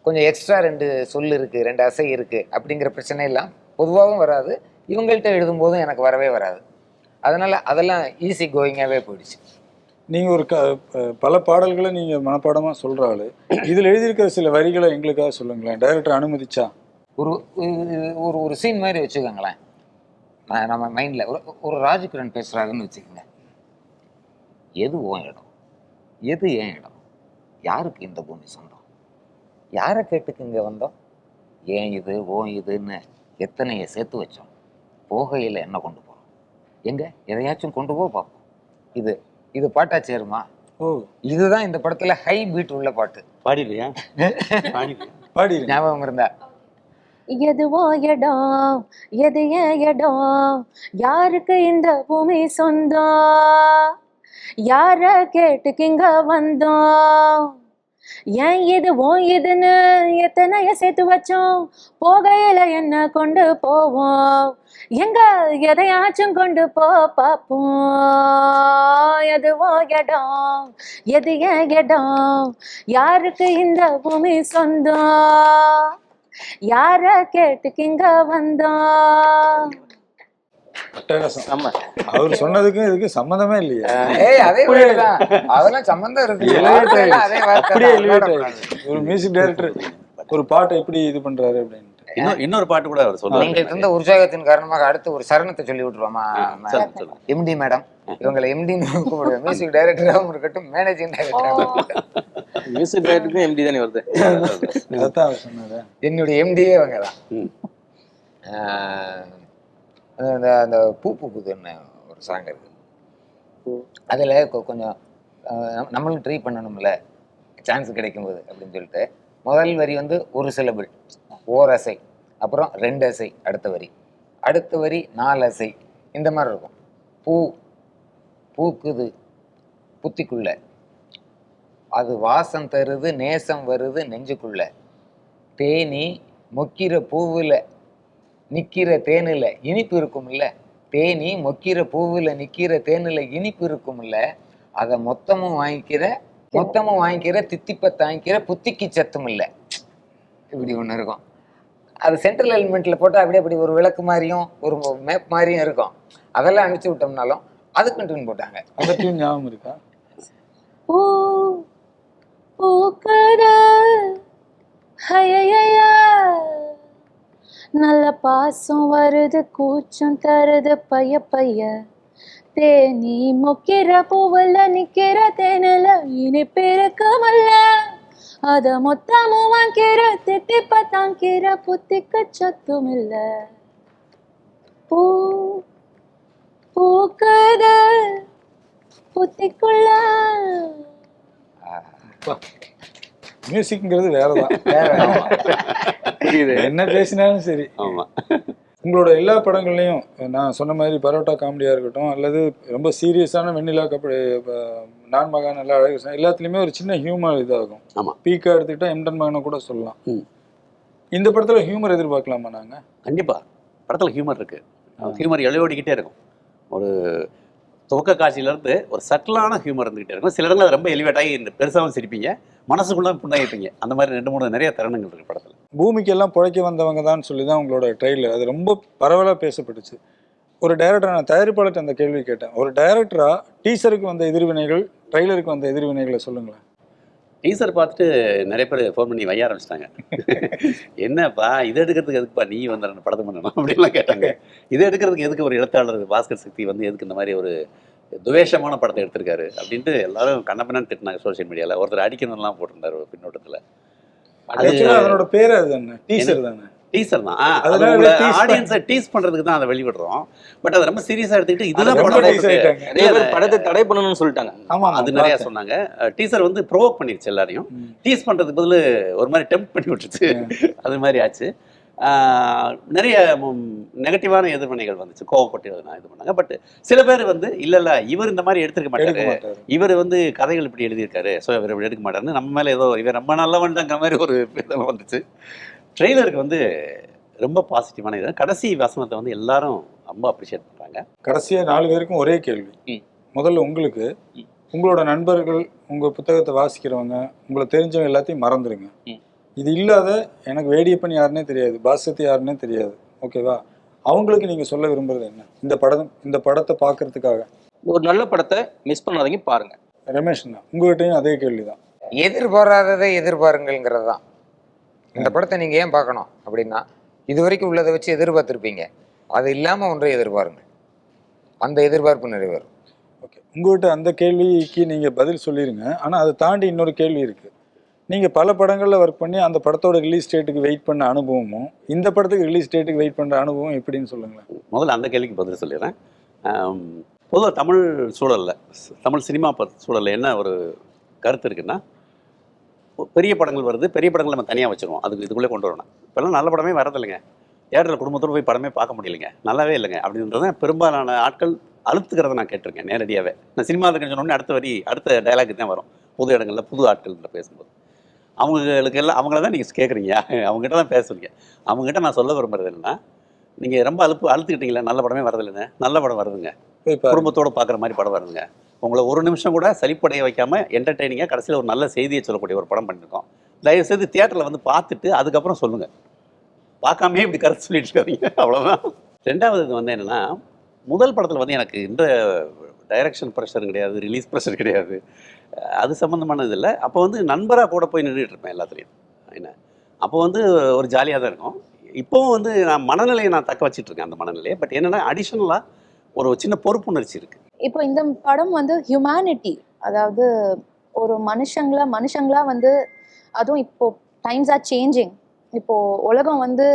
கொஞ்சம் எக்ஸ்ட்ரா 2 சொல் இருக்கு, 2 அசை இருக்கு அப்படிங்கிற பிரச்சனை எல்லாம் பொதுவாகவும் வராது. இவங்கள்ட்ட எழுதும்போதும் எனக்கு வரவே வராது. அதனால அதெல்லாம் ஈஸி கோயிங்காகவே போயிடுச்சு. நீங்கள் ஒரு பல பாடல்களை நீங்கள் மனப்பாடமாக சொல்கிற ஆள், இதில் எழுதியிருக்கிற சில வரிகளை எங்களுக்காக சொல்லுங்களேன். டைரக்டர் அனுமதிச்சா ஒரு ஒரு ஒரு சீன் மாதிரி வச்சுக்கோங்களேன். நம்ம மைண்டில் ஒரு ராஜகிரண் பேசுகிறாருன்னு வச்சுக்கோங்க. எது ஓன் இடம், எது ஏன் இடம், யாருக்கு இந்த பூமி சொந்தம், யாரை கேட்டுக்கு இங்கே வந்தோம், ஏன் இது ஓன் இதுன்னு எத்தனையை சேர்த்து வச்சோம், போகையில் என்ன கொண்டு போகிறோம், எங்கே எதையாச்சும் கொண்டு போக பார்ப்போம். இது பாட்டா சேருமா? இதுதான் இந்த படத்துல ஹை பீட் உள்ள பாட்டு. பாடிடுறியா? பாடி ஞாபகம் இருந்தா. எதுவோ இடம், எது ஏன் இடம், யாருக்கு இந்த பூமி சொந்தம், யார கேட்டுக்கு இங்க வந்தோம், ஏன் இது ஓ இதுன்னு எத்தனைய சேர்த்து வச்சோம், போகையில என்ன கொண்டு போவோம், எங்க எதையாச்சும் கொண்டு பார்ப்போம். எதுவோ இடம், எது ஏன் இடம், யாருக்கு இந்த பூமி சொந்தம், யார கேட்டுக்கு இங்க வந்தோம். அவர் சொன்னதுக்கும் இதுக்கு சம்பந்தமே இல்லையா? அதே அதெல்லாம் சம்பந்தம் இருக்கு. ஒரு மியூசிக் டைரக்டர் ஒரு பாட்டை எப்படி இது பண்றாரு அப்படின்னு இன்னொரு பாட்டு கூட அவர் சொல்லுவாங்க. நீங்க இருந்த உற்சாகத்தின் காரணமாக அடுத்து ஒரு சரணத்தை சொல்லி விட்டுருவோமா? எம்டி மேடம், இவங்களை எம்டின்னு கூப்பிடுவேன். மியூசிக் டைரக்டராகவும் இருக்கட்டும், மேனேஜிங் டைரக்டராகவும். மியூசிக் டைரக்டருக்கும் எம்டி தானே வருது. அதான் அவர் சொன்னாரு. என்னுடைய எம்டியே இவங்க தான். அந்த பூ பூக்குதுன்னு ஒரு சாங் இருக்கு. அதில் கொஞ்சம் நம்மளும் ட்ரை பண்ணணும்ல சான்ஸ் கிடைக்கும்போது அப்படின்னு சொல்லிட்டு முதல் வரி வந்து ஒரு சிலபிள், ஓர் அசை, அப்புறம் 2 அசை, அடுத்த வரி 4 அசை, இந்த மாதிரி இருக்கும். பூ பூக்குது புத்திக்குள்ள, அது வாசம் தருது, நேசம் வருது நெஞ்சுக்குள்ள, தேனி மொக்கிற பூவில் நிற்கிற தேனில் இனிப்பு இருக்கும் இல்லை, தேனி மொக்கிற பூவில் நிற்கிற தேனில் இனிப்பு இருக்கும் இல்லை, அதை மொத்தமும் வாங்கிக்கிற தித்திப்பை தாங்கிக்கிற புத்திக்கு சத்தம் இல்லை, இப்படி ஒன்று இருக்கும். அது சென்ட்ரல் எலிமெண்ட்டில் போட்டால் அப்படியே அப்படி ஒரு விளக்கு மாதிரியும் ஒரு மேப் மாதிரியும் இருக்கும். அதெல்லாம் அனுப்பிச்சி விட்டோம்னாலும் அதுக்கும் டியூன் போட்டாங்க. அந்த டியூன் ஞாபகம் இருக்கா? பூ பூக்குது ஹையையா, நல்ல பாசம் வருது, கூச்சம் தருது பைய பைய, தேனி மொக்கிற பூவில் நிக்கிற தேனில இனிப்பு இருக்குமல்ல, அத மொத்தமும் வாங்கிற திட்டி பார்த்தாங்கிற புத்திக்கு சத்தும் இல்ல பூ பூக்குது புத்திக்குள்ள. மியூசிக்ங்கிறது வேறதான். புரியுது. என்ன பேசினாலும் சரி. ஆமாம். உங்களோட எல்லா படங்கள்லையும் நான் சொன்ன மாதிரி பரோட்டா காமெடியாக இருக்கட்டும், அல்லது ரொம்ப சீரியஸான வெண்ணிலா கபடி, நான் மகான், நல்லா அழகு, எல்லாத்துலேயுமே ஒரு சின்ன ஹியூமர் இதாகும். ஆமாம். பீக்காக எடுத்துக்கிட்டால் எம்டன் மகனை கூட சொல்லலாம். ம். இந்த படத்தில் ஹியூமர் எதிர்பார்க்கலாமா நாங்கள்? கண்டிப்பாக படத்தில் ஹியூமர் இருக்குது. ஹியூமர் எழுவோடிக்கிட்டே இருக்கும். ஒரு துவக்க காட்சியிலேருந்து ஒரு சட்டிலான ஹியூமர் இருந்துகிட்டே இருக்கும். சில இடங்கள் ரொம்ப எலிவேட் ஆகி பெருசாகவும் சிரிப்பீங்க, மனசுக்குள்ளே புண்ணாகிப்பீங்க. அந்த மாதிரி 2-3 நிறைய தருணங்கள் இருக்குது படத்தில். பூமிக்கெல்லாம் பிழைக்க வந்தவங்க தான் சொல்லி தான் உங்களோட ட்ரெயிலர் அது ரொம்ப பரவலாக பேசப்பட்டுச்சு. ஒரு டைரக்டர், நான் தயாரிப்பாளர்கிட்ட அந்த கேள்வி கேட்டேன், ஒரு டைரக்டராக டீசருக்கு வந்த எதிர்வினைகள், ட்ரெய்லருக்கு வந்த எதிர்வினைகளை சொல்லுங்களேன். டீசர் பார்த்துட்டு நிறைய பேர் ஃபோன் பண்ணி வைய ஆரம்பிச்சிட்டாங்க. என்னப்பா இதை எடுக்கிறதுக்கு எதுக்குப்பா நீ வந்து படத்தை பண்ணணும் அப்படின்லாம் கேட்டாங்க. இதை எடுக்கிறதுக்கு எதுக்கு ஒரு எழுத்தாளர் பாஸ்கர் சக்தி வந்து எதுக்கு இந்த மாதிரி ஒரு துவேஷமான படத்தை எடுத்திருக்காரு அப்படின்ட்டு எல்லாரும் கண்ணப்பண்ணு திட்டினாங்க சோசியல் மீடியாவில். ஒருத்தர் அடிக்கணும்லாம் போட்டிருந்தார் ஒரு பின்னோட்டத்தில். அதனோட பேர் அது தானே, டீசர் தானே. டீசர் தான். அதனால ஆடியன்ஸை டீஸ் பண்றதுக்கு தான் அதை வெளிவிடுறோம். பட் அதை ரொம்ப சீரியஸா எடுத்துக்கிட்டு இதெல்லாம் ரொம்ப படம் டீஸ் ஆயிட்டாங்க. நிறைய பேர் படத்தை தடை பண்ணணும்னு சொல்லிட்டாங்க. ஆமா, அது நிறைய சொன்னாங்க. டீசர் வந்து ப்ரோவோக் பண்ணிருச்சு எல்லாரையும். டீஸ் பண்றதுக்கு பதில் ஒரு மாதிரி டெம்ப்ட் பண்ணி விட்டுருச்சு. அது மாதிரி ஆச்சு. நிறைய நெகட்டிவான எதிர்வினைகள் வந்துச்சு. கோவப்பட்டு இது பண்ணாங்க. பட் சில பேர் வந்து இல்ல இவர் இந்த மாதிரி எடுத்துக்க மாட்டாரு, இவர் வந்து கதைகள் இப்படி எழுதியிருக்காரு, ஸோ இவர் இப்படி எடுக்க மாட்டாருன்னு நம்ம மேலே ஏதோ இவர் ரொம்ப நல்லவன்டாங்க மாதிரி ஒரு இதெல்லாம் வந்துச்சு. ட்ரெய்லருக்கு வந்து ரொம்ப பாசிட்டிவான இது. கடைசி வசனத்தை வந்து எல்லாரும் ரொம்ப அப்ரிஷியேட் பண்ணுறாங்க. கடைசியாக 4 பேருக்கும் ஒரே கேள்வி. முதல்ல உங்களுக்கு, உங்களோட நண்பர்கள், உங்கள் புத்தகத்தை வாசிக்கிறவங்க, உங்களை தெரிஞ்சவங்க எல்லாத்தையும் மறந்துடுங்க. இது இல்லாத எனக்கு வேடியப்பன் யாருன்னே தெரியாது, பாஸ்கத்தி யாருன்னே தெரியாது, ஓகேவா? அவங்களுக்கு நீங்கள் சொல்ல விரும்புறது என்ன இந்த படத்தை பார்க்கறதுக்காக? ஒரு நல்ல படத்தை மிஸ் பண்ணாதீங்க, பாருங்க. ரமேஷ்ண்ணா, உங்ககிட்டையும் அதே கேள்வி தான். எதிர்பாராததை எதிர்பாருங்கள்ங்கிறது தான். இந்த படத்தை நீங்கள் ஏன் பார்க்கணும் அப்படின்னா, இது வரைக்கும் உள்ளதை வச்சு எதிர்பார்த்துருப்பீங்க, அது இல்லாமல் ஒன்றை எதிர்பாருங்க, அந்த எதிர்பார்ப்பு நிறைவேறும். ஓகே, உங்கள்கிட்ட அந்த கேள்விக்கு நீங்கள் பதில் சொல்லிடுங்க. ஆனால் அதை தாண்டி இன்னொரு கேள்வி இருக்குது. நீங்கள் பல படங்களில் ஒர்க் பண்ணி அந்த படத்தோட ரிலீஸ் டேட்டுக்கு வெயிட் பண்ண அனுபவமும் இந்த படத்துக்கு ரிலீஸ் டேட்டுக்கு வெயிட் பண்ணுற அனுபவம் எப்படின்னு சொல்லுங்களேன். முதல்ல அந்த கேள்விக்கு பதில் சொல்லிடுறேன். பொதுவாக தமிழ் சூழலில், தமிழ் சினிமா சூழலில் என்ன ஒரு கருத்து இருக்குன்னா, பெரிய படங்கள் வருது, பெரிய படங்கள் நம்ம தனியாக வச்சுருவோம், அதுக்கு இதுக்குள்ளே கொண்டு வரணும். இப்போல்லாம் நல்ல படமே வரதில்லைங்க. தியேட்டரில் குடும்பத்தோடு போய் படமே பார்க்க முடியலைங்க, நல்லாவே இல்லைங்க அப்படின்றத பெரும்பாலான ஆட்கள் அழுத்துக்கிறத நான் கேட்டிருக்கேன் நேரடியாகவே. நான் சினிமாவில் இருக்குன்னு சொன்னோடனே அடுத்த டைலாக் தான் வரும் புது இடங்களில் புது ஆட்கள்கிட்ட பேசும்போது. அவங்களுக்கு எல்லாம் அவங்கள தான் நீங்கள் கேட்குறீங்க, அவங்ககிட்ட தான் பேசுறீங்க. அவங்ககிட்ட நான் சொல்ல விரும்புறது என்னன்னா, நீங்கள் ரொம்ப அழுத்துக்கிட்டீங்களா, நல்ல படமே வரதில்லைங்க, நல்ல படம் வருதுங்க, குடும்பத்தோடு பார்க்குற மாதிரி படம் வருதுங்க. உங்களை ஒரு நிமிஷம் கூட சலிப்படைய வைக்காமல் என்டர்டெய்னிங்காக கடைசியில் ஒரு நல்ல செய்தியை சொல்லக்கூடிய ஒரு படம் பண்ணியிருக்கோம். தயவுசெய்து தியேட்டரில் வந்து பார்த்துட்டு அதுக்கப்புறம் சொல்லுங்கள், பார்க்காமே இப்படி கருத்து சொல்லிட்டு இருக்காதீங்க, அவ்வளோதான். ரெண்டாவது இது வந்து என்னென்னா, முதல் படத்தில் வந்து எனக்கு இந்த டைரக்ஷன் ப்ரெஷர் கிடையாது, ரிலீஸ் ப்ரெஷர் கிடையாது, அது சம்மந்தமானது இல்லை. அப்போ வந்து நண்பராக கூட போய் நின்றுட்டு இருப்பேன் எல்லாத்துலேயும். என்ன அப்போ வந்து ஒரு ஜாலியாக தான் இருக்கும். இப்போவும் வந்து நான் மனநிலையை தக்க வச்சிட்ருக்கேன், அந்த மனநிலையை. பட் என்னென்னா, அடிஷ்னலாக ஒரு சின்ன பொறுப்புணர்ச்சி இருக்குது. இப்போ இந்த படம் வந்து ஹியூமனிட்டி, அதாவது ஒரு மனுஷங்களா வந்து, அதுவும் இப்போ டைம்ஸ் ஆர் சேஞ்சிங், இப்போது உலகம் வந்து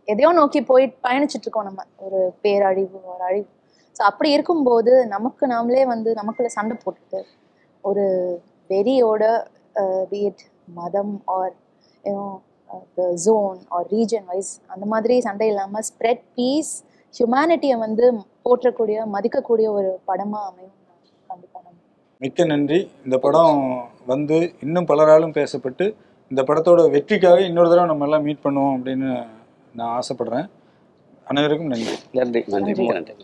எதையோ நோக்கி பயணிச்சுட்டு இருக்கோம் நம்ம, ஒரு பேரழிவு, ஒரு அழிவு. ஸோ அப்படி இருக்கும்போது நமக்கு நாமளே வந்து நமக்குள்ள சண்டை போட்டுட்டு ஒரு வெறியோட பீட் மதம் or zone or region wise அந்த மாதிரி சண்டை இல்லாமல் ஸ்ப்ரெட் பீஸ், ஹியூமனிட்டியை வந்து போற்றக்கூடிய, மதிக்கக்கூடிய ஒரு படமாக அமையும் கண்டிப்பாக. மிக்க நன்றி. இந்த படம் வந்து இன்னும் பலராலும் பேசப்பட்டு இந்த படத்தோட வெற்றிக்காக இன்னொரு தடவை நம்ம எல்லாம் மீட் பண்ணுவோம் அப்படின்னு நான் ஆசைப்படுறேன். அனைவருக்கும் நன்றி. நன்றி. நன்றி.